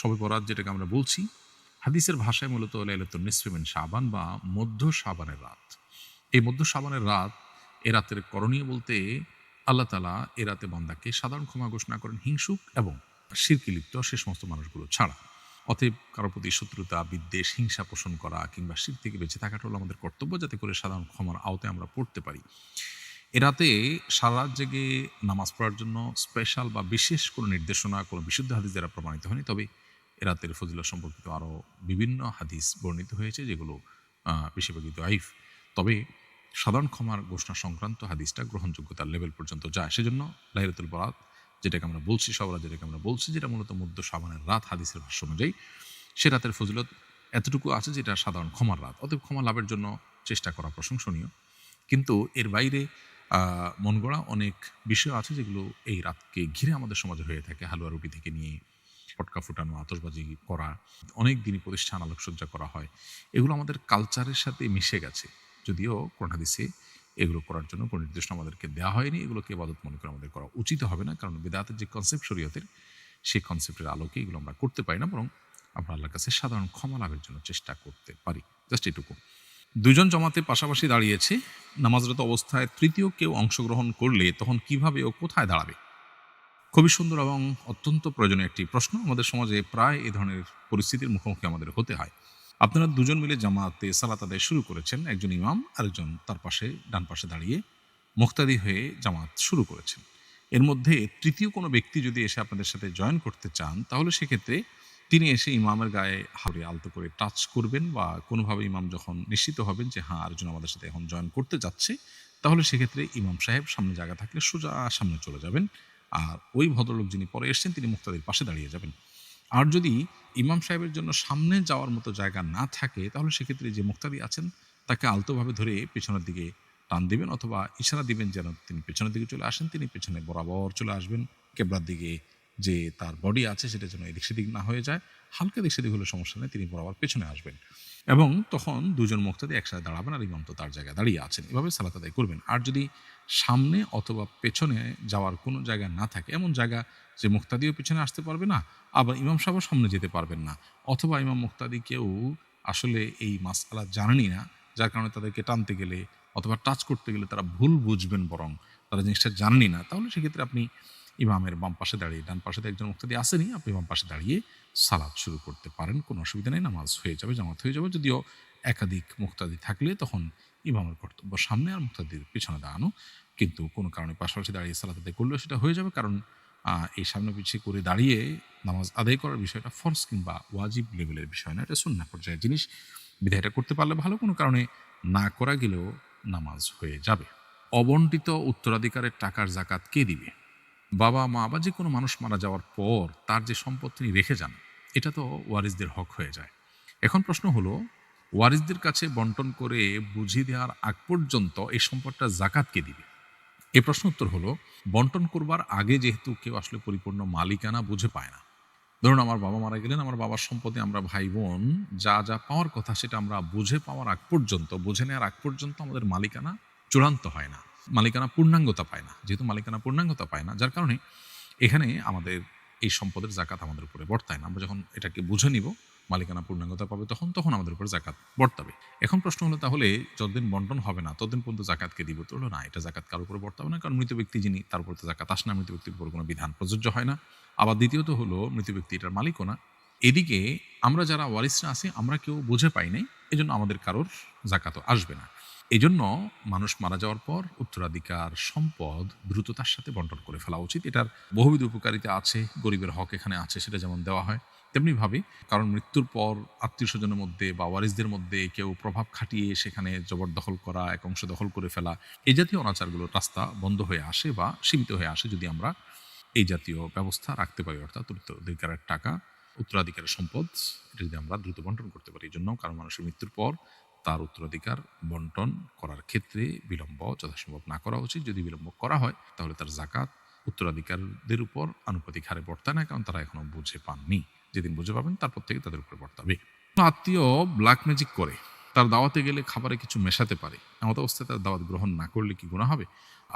শবে বরাত যেটাকে আমরা বলছি, হাদিসের ভাষায় মূলত লাইলাতুন নিসফি মিন শাবান বা মধ্য শাবানের রাত। এই মধ্য শাবানের রাত, এ রাতের করণীয় বলতে আল্লাহ তাআলা এ রাতে বান্দাকে সাধারণ ক্ষমা ঘোষণা করেন হিংসুক এবং শিরকে লিপ্ত সে সমস্ত মানুষগুলো ছাড়া। অতএব কারো প্রতি শত্রুতা, বিদ্বেষ, হিংসা পোষণ করা কিংবা শিরক থেকে বেঁচে থাকাটা হলো আমাদের কর্তব্য, যাতে করে সাধারণ ক্ষমার আওতায় আমরা পড়তে পারি। এ রাতে সারা রাত জেগে নামাজ পড়ার জন্য স্পেশাল বা বিশেষ কোনো নির্দেশনা, কোনো বিশুদ্ধ হাদিস দ্বারা প্রমাণিত হয়নি। তবে এ রাতের ফজিলত সম্পর্কিত আরও বিভিন্ন হাদিস বর্ণিত হয়েছে, যেগুলো বেশিরভাগই দাঈফ। তবে সাধারণ ক্ষমার ঘোষণা সংক্রান্ত হাদিসটা গ্রহণযোগ্যতার লেভেল পর্যন্ত যায়। সেজন্য লাইলাতুল বরাত যেটাকে আমরা বলছি, শবে বরাত যেটাকে আমরা বলছি, যেটা মূলত মধ্য শাবানের রাত হাদিসের ভাষ্য অনুযায়ী, সে রাতের ফজিলত এতটুকু আছে যেটা সাধারণ ক্ষমার রাত। অতএব ক্ষমা লাভের জন্য চেষ্টা করা প্রশংসনীয়। কিন্তু এর বাইরে মন গড়া অনেক বিষয় আছে যেগুলো এই রাতকে ঘিরে আমাদের সমাজে হয়ে থাকে। হালুয়া রুটি থেকে নিয়ে পটকা ফুটানো, আতশবাজি করা, অনেক দিনই প্রতিষ্ঠান আলোকসজ্জা করা হয়। এগুলো আমাদের কালচারের সাথে মিশে গেছে। যদিও কোরআন হাদিসে এগুলো করার জন্য কোনো নির্দেশনা আমাদেরকে দেওয়া হয়নি। এগুলোকে ইবাদত মনে করে আমাদের করা উচিত হবে না। কারণ বিদআতের যে কনসেপ্ট শরীয়তের, সেই কনসেপ্টের আলোকে এগুলো আমরা করতে পারি না, বরং আমরা আল্লাহর কাছে সাধারণ ক্ষমা লাভের জন্য চেষ্টা করতে পারি। জাস্ট এটুকু। দুজন জমাতে পাশাপাশি দাঁড়িয়েছে, নামাজরত অবস্থায় তৃতীয় কেউ অংশগ্রহণ করলে তখন কিভাবে ও কোথায় দাঁড়াবে? খুবই সুন্দর এবং অত্যন্ত প্রয়োজনীয় একটি প্রশ্ন। আমাদের সমাজে প্রায় এ ধরনের পরিস্থিতির মুখোমুখি আমাদের হতে হয়। আপনারা দুজন মিলে জামাতে সালাত আদায় শুরু করেছেন। একজন ইমাম, আরেকজন তার পাশে ডান পাশে দাঁড়িয়ে মুক্তাদি হয়ে জামাত শুরু করেছেন। এর মধ্যে তৃতীয় কোনো ব্যক্তি যদি এসে আপনাদের সাথে জয়েন করতে চান, তাহলে সেক্ষেত্রে তিনি এসে ইমামের গায়ে হাতে আলতো করে টাচ করবেন, বা কোনোভাবে ইমাম যখন নিশ্চিত হবেন যে হ্যাঁ আরেকজন আমাদের সাথে এখন জয়েন করতে যাচ্ছে, তাহলে সেক্ষেত্রে ইমাম সাহেব সামনে জায়গা থাকলে সোজা সামনে চলে যাবেন, আর ওই ভদ্রলোক যিনি পরে এসছেন তিনি মুক্তাদির পাশে দাঁড়িয়ে যাবেন। আর যদি ইমাম সাহেবের জন্য সামনে যাওয়ার মতো জায়গা না থাকে, তাহলে সেক্ষেত্রে যে মুক্তাদি আছেন তাকে আলতোভাবে ধরে পেছনের দিকে টান দিবেন, অথবা ইশারা দিবেন যেন তিনি পেছনের দিকে চলে আসেন। তিনি পেছনে বরাবর চলে আসবেন, কেবলার দিকে যে তার বডি আছে সেটা যেন এদিক সেদিক না হয়ে যায়। হালকা দিক সেদিক হলে সমস্যা নেই, তিনি বরাবর পেছনে আসবেন। এবং তখন দুজন মুক্তাদি একসাথে দাঁড়াবেন, আর ইমাম তো তার জায়গায় দাঁড়িয়ে আছেন। এভাবে সালাত আদায় করবেন। আর যদি সামনে অথবা পেছনে যাওয়ার কোনো জায়গা না থাকে, এমন জায়গা যে মুক্তাদিও পেছনে আসতে পারবে না, আবার ইমাম সাহেবও সামনে যেতে পারবেন না, অথবা ইমাম মুক্তাদি কেউ আসলে এই মাসআলা জানেনই না, যার কারণে তাদেরকে টানতে গেলে অথবা টাচ করতে গেলে তারা ভুল বুঝবেন, বরং তারা জিনিসটা জানেনই না, তাহলে সেক্ষেত্রে আপনি ইমামের বাম পাশে দাঁড়িয়ে, ডান পাশে তো একজন মুক্তাদি আসেনি, আপনি বাম পাশে দাঁড়িয়ে সালাত শুরু করতে পারেন। কোনো অসুবিধা নেই, নামাজ হয়ে যাবে, জামাত হয়ে যাবে। যদিও একাধিক মুক্তাদি থাকলে তখন ইমামের কর্তব্য সামনে আর মুক্তাদির পিছনে দাঁড়ানো, কিন্তু কোনো কারণে পাশাপাশি দাঁড়িয়ে সালাত আদায় করলেও সেটা হয়ে যাবে। কারণ এই সামনে পিছিয়ে করে দাঁড়িয়ে নামাজ আদায় করার বিষয়টা ফরজ কিংবা ওয়াজিব লেভেলের বিষয় না, এটা সুন্নাহ পর্যায়ের জিনিস। বিধায় এটা করতে পারলে ভালো, কোনো কারণে না করা গেলেও নামাজ হয়ে যাবে। অবন্টিত উত্তরাধিকারের টাকার জাকাত কে দিবে? বাবা মা বা যে কোনো মানুষ মারা যাওয়ার পর তার যে সম্পদ তিনি রেখে যান, এটা তো ওয়ারিসদের হক হয়ে যায়। এখন প্রশ্ন হলো, ওয়ারিসদের কাছে বন্টন করে বুঝিয়ে দেওয়ার আগ পর্যন্ত এই সম্পদটা জাকাত কে দিবে? এ প্রশ্ন উত্তর হলো, বন্টন করবার আগে যেহেতু কেউ আসলে পরিপূর্ণ মালিকানা বুঝে পায় না। ধরুন আমার বাবা মারা গেলেন, আমার বাবার সম্পদে আমরা ভাই বোন যা যা পাওয়ার কথা সেটা আমরা বুঝে পাওয়ার আগ পর্যন্ত, বুঝে নেওয়ার আগ পর্যন্ত আমাদের মালিকানা চূড়ান্ত হয় না, মালিকানা পূর্ণাঙ্গতা পায় না। যেহেতু মালিকানা পূর্ণাঙ্গতা পায় না, যার কারণে এখানে আমাদের এই সম্পদের জাকাত আমাদের উপরে বর্তায় না। আমরা যখন এটাকে বুঝে নিব, মালিকানা পূর্ণাঙ্গতা পাবে, তখন আমাদের উপরে জাকাত বর্তাবে। এখন প্রশ্ন হলো, তাহলে যতদিন বন্টন হবে না ততদিন পর্যন্ত জাকাতকে দিব? তো হলো না, এটা জাকাত কারোর উপরে বর্তাবে না, কারণ মৃত ব্যক্তি যিনি তার উপর তো জাকাত আসে না, মৃত ব্যক্তির উপর কোনো বিধান প্রযোজ্য হয় না। আবার দ্বিতীয়ত হলো, মৃত ব্যক্তি এটার মালিকও না। এদিকে আমরা যারা ওয়ারিসরা আছি আমরা কেউ বুঝে পাই নাই, এজন্য আমাদের কারোর জাকাতও আসবে না। এজন্য মানুষ মারা যাওয়ার পর উত্তরাধিকার সম্পদ দ্রুততার সাথে বন্টন করে ফেলা উচিত। এটার বহুবিধ উপকারিতা আছে, গরিবের হক এখানে আছে, সেটা যেমন দেওয়া হয় তেমনিভাবে, কারণ মৃত্যুর পর আত্মীয় স্বজনের মধ্যে বা ওয়ারিসদের মধ্যে কেউ প্রভাব খাটিয়ে সেখানে জবরদখল করা, এক অংশ দখল করে ফেলা, এই জাতীয় অনাচারগুলোর রাস্তা বন্ধ হয়ে আসে বা সীমিত হয়ে আসে যদি আমরা এই জাতীয় ব্যবস্থা রাখতে পারি। অর্থাৎ উত্তরাধিকারের টাকা, উত্তরাধিকারের সম্পদ, এটা যদি আমরা দ্রুত বন্টন করতে পারি। এই জন্য কারণ মানুষের মৃত্যুর পর তার উত্তরাধিকার বন্টন করার ক্ষেত্রে বিলম্ব যথাসম্ভব না করা উচিত। যদি বিলম্ব করা হয় তাহলে তার জাকাত উত্তরাধিকারীদের উপর আনুপাতিক হারে বর্তায় না, কারণ তারা এখনো বুঝে পাননি। যেদিন বুঝে পাবেন তারপর থেকে তাদের উপরে বর্তাবে। আত্মীয় ব্ল্যাক ম্যাজিক করে তার দাওয়াতে গেলে খাবারে কিছু মেশাতে পারে, এমন অবস্থায় তার দাওয়াত গ্রহণ না করলে কি গুনাহ হবে?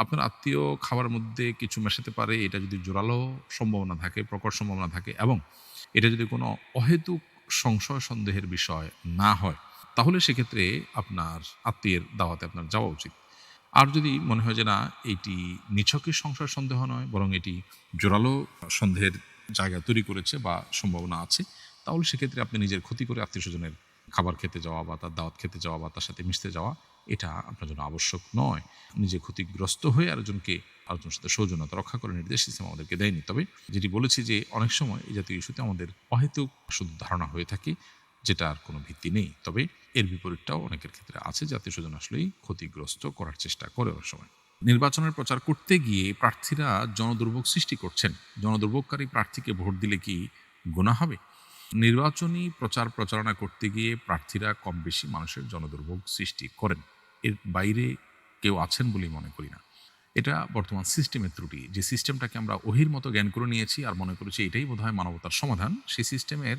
আপনার আত্মীয় খাবারের মধ্যে কিছু মেশাতে পারে, এটা যদি জোরালো সম্ভাবনা থাকে, প্রকট সম্ভাবনা থাকে, এবং এটা যদি কোনো অহেতুক সংশয় সন্দেহের বিষয় না হয়, তাহলে সেক্ষেত্রে আপনার আত্মীয়ের দাওয়াতে আপনার যাওয়া উচিত। আর যদি মনে হয় যে না, এটি নিছকই সংশয় সন্দেহ নয়, বরং এটি জোরালো সন্দেহের জায়গা তৈরি করেছে বা সম্ভাবনা আছে, তাহলে সেক্ষেত্রে আপনি নিজের ক্ষতি করে আত্মীয়স্বজনের খাবার খেতে যাওয়া বা তার দাওয়াত খেতে যাওয়া বা তার সাথে মিশতে যাওয়া, এটা আপনার জন্য আবশ্যক নয়। নিজে ক্ষতিগ্রস্ত হয়ে আরেকজনের সাথে সৌজন্যতা রক্ষা করে নির্দেশ সিস্টেম আমাদেরকে দেয়নি। তবে যেটি বলেছি যে অনেক সময় এই জাতীয় ইস্যুতে আমাদের অহেতুক শুধু ধারণা হয়ে থাকে, যেটার কোনো ভিত্তি নেই। তবে এর বিপরীতটাও অনেকের ক্ষেত্রে আছে যে আত্মীয়স্বজন আসলেই ক্ষতিগ্রস্ত করার চেষ্টা করে অনেক সময়। নির্বাচনের প্রচার করতে গিয়ে প্রার্থীরা জনদুর্ভোগ সৃষ্টি করছেন। জনদুর্ভোগকারী প্রার্থীকে ভোট দিলে কি গুনাহ হবে? নির্বাচনী প্রচারণা করতে গিয়ে প্রার্থীরা কম বেশি মানুষের জনদুর্ভোগ সৃষ্টি করেন। এর বাইরে কেউ আছেন বলেই মনে করি না। এটা বর্তমান সিস্টেমের ত্রুটি। যে সিস্টেমটাকে আমরা ওহির মতো জ্ঞান করে নিয়েছি আর মনে করেছি এটাই বোধহয় মানবতার সমাধান, সেই সিস্টেমের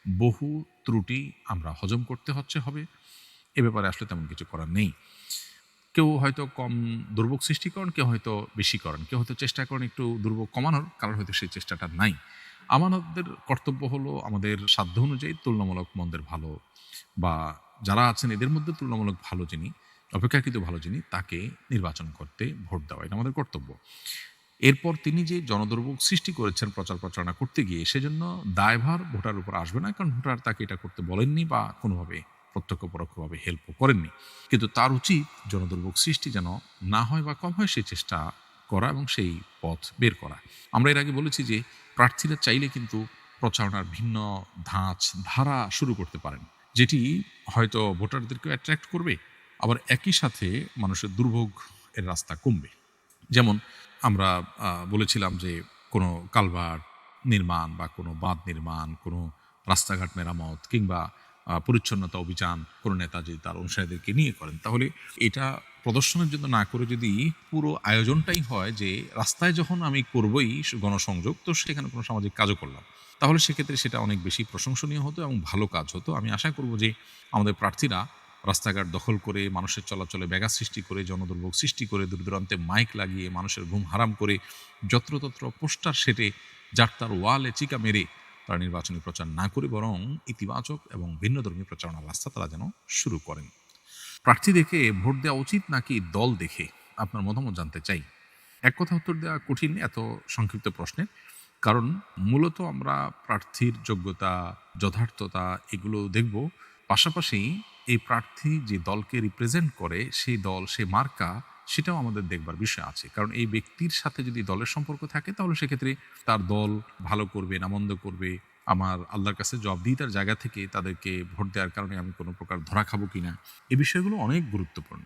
বহু ত্রুটি আমরা হজম করতে হবে। এ ব্যাপারে আসলে তেমন কিছু করার নেই। কেউ হয়তো কম দুর্ভোগ সৃষ্টি করেন, কেউ হয়তো বেশি করেন, কেউ হয়তো চেষ্টা করেন একটু দুর্ভোগ কমানোর, কারণ হয়তো সেই চেষ্টাটা নাই। আমাদের কর্তব্য হলো আমাদের সাধ্য অনুযায়ী তুলনামূলক মন্দের ভালো, বা যারা আছেন এদের মধ্যে তুলনামূলক ভালো যিনি, অপেক্ষাকৃত ভালো যিনি, তাকে নির্বাচন করতে ভোট দেওয়া, এটা আমাদের কর্তব্য। এরপর তিনি যে জনদুর্ভোগ সৃষ্টি করেছেন প্রচারণা করতে গিয়ে, সেজন্য দায়ভার ভোটার উপর আসবে না, কারণ ভোটার তাকে এটা করতে বলেননি বা কোনোভাবে প্রত্যক্ষ পরোক্ষভাবে হেল্পও করেননি। কিন্তু তার উচিত জনদুর্ভোগ সৃষ্টি যেন না হয় বা কম হয় সেই চেষ্টা করা এবং সেই পথ বের করা। আমরা এর আগে বলেছি যে প্রার্থীরা চাইলে কিন্তু প্রচারণার ভিন্ন ধারা শুরু করতে পারেন, যেটি হয়তো ভোটারদেরকে অ্যাট্রাক্ট করবে, আবার একই সাথে মানুষের দুর্ভোগ এর রাস্তা কমবে। যেমন আমরা বলেছিলাম যে কোনো কালভার্ট নির্মাণ বা কোনো বাঁধ নির্মাণ, কোনো রাস্তাঘাট মেরামত কিংবা পরিচ্ছন্নতা অভিযান কোনো নেতা যদি তার অনুসারীদেরকে নিয়ে করেন, তাহলে এটা প্রদর্শনের জন্য না করে যদি পুরো আয়োজনটাই হয় যে রাস্তায় যখন আমি করবই গণসংযোগ, তো সেখানে কোনো সামাজিক কাজও করলাম, তাহলে সেক্ষেত্রে সেটা অনেক বেশি প্রশংসনীয় হতো এবং ভালো কাজ হতো। আমি আশা করব যে আমাদের প্রার্থীরা রাস্তাঘাট দখল করে, মানুষের চলাচলে ব্যাঘাত সৃষ্টি করে, জনদুর্ভোগ সৃষ্টি করে, দূর দূরান্তে মাইক লাগিয়ে মানুষের ঘুম হারাম করে, যত্রতত্র পোস্টার সেটে, যার তার ওয়ালে চিকা মেরে তারা নির্বাচনী প্রচার না করে বরং ইতিবাচক এবং ভিন্নধর্মী প্রচারণার রাস্তা তারা যেন শুরু করেন। প্রার্থী দেখে ভোট দেওয়া উচিত নাকি দল দেখে? আপনার মতামত জানতে চাই। এক কথা উত্তর দেওয়া কঠিন এত সংক্ষিপ্ত প্রশ্নের, কারণ মূলত আমরা প্রার্থীর যোগ্যতা, যথার্থতা এগুলো দেখব, পাশাপাশি এই প্রার্থী যে দলকে রিপ্রেজেন্ট করে সেই দল, সে মার্কা, সেটাও আমাদের দেখবার বিষয় আছে। কারণ এই ব্যক্তির সাথে যদি দলের সম্পর্ক থাকে, তাহলে সেক্ষেত্রে তার দল ভালো করবে না মন্দ করবে, আমার আল্লাহর কাছে জবাবদিহিতার জায়গা থেকে তাদেরকে ভোট দেওয়ার কারণে আমি কোনো প্রকার ধরা খাবো কিনা, এই বিষয়গুলো অনেক গুরুত্বপূর্ণ।